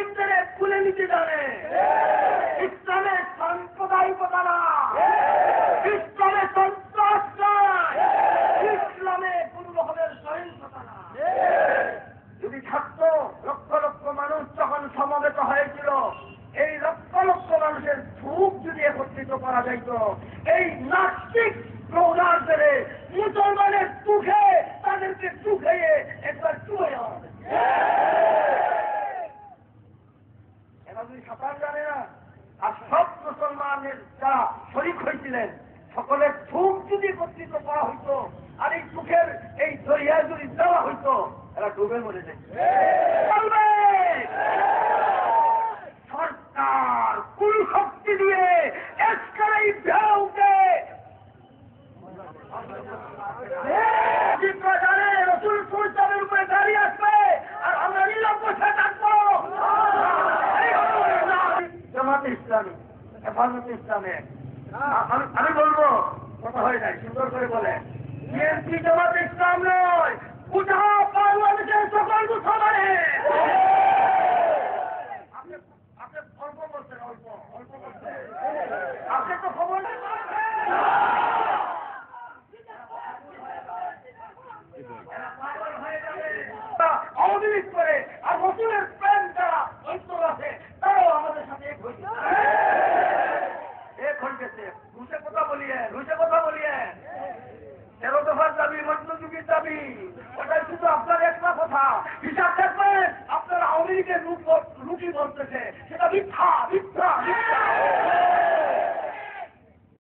মুসলিমদের খুলে নিতে জানে। ইসলামের সাম্প্রদায়িকতা না, ইসলামে সন্ত্রাস নয়, ইসলামে কোন রকমের সহিংসতা না। যদি থাকতো লক্ষ লক্ষ মানুষ যখন সমবেত হয়েছিল, এই লক্ষ লক্ষ মানুষের ধূপ যদি একত্রিত করা যাইত, এই নাস্তিক প্রৌঢ়াদের মুসলমানের চুখে তাদেরকে চুখেয়ে একবার চুয়ে হবে। এরা যদি সাঁতার জানে না, আর সব মুসলমানের যারা শরীক হয়েছিলেন সকলের ধূপ যদি একত্রিত করা হইতো আর এই চোখের এই দরিয়ায় যদি দেওয়া হইতো, এরা ডুবে মরে যায়। সরকার কোন শক্তি দিয়ে এসকারাই ভেউকে জানে রসুল সুলতানের উপরে গাড়ি আসবে আর আমরা নীলম বসে থাকবো। জামাতে ইসলামী, হেফাজতে ইসলামে আমি বলবো, কথা হয় নাই, সুন্দর করে বলে, বিএনপি জামাতে ইসলাম নয়, গোটা বাংলাদেশের সকল মুসলমানের। আপনি অল্প বলছেন, অল্প অল্প বলছেন, আপনি তো খবর নেই। আওয়ামী লীগ করে আর রসুলের প্রেম যারা অন্তর আছে তারাও আমাদের সাথে এক হয়েছে। এক হয়েছে, রুশে কথা বলিয়ে, রুশে কথা বলিয়ে 13 দফার দাবি, মধ্যযুগের দাবি, ওটাই শুধু আপনার একটা কথা। হিসাব দেখবেন আপনার আওয়ামী লীগের লুকি বলতেছে, সেটা মিথ্যা মিথ্যা মিথ্যা।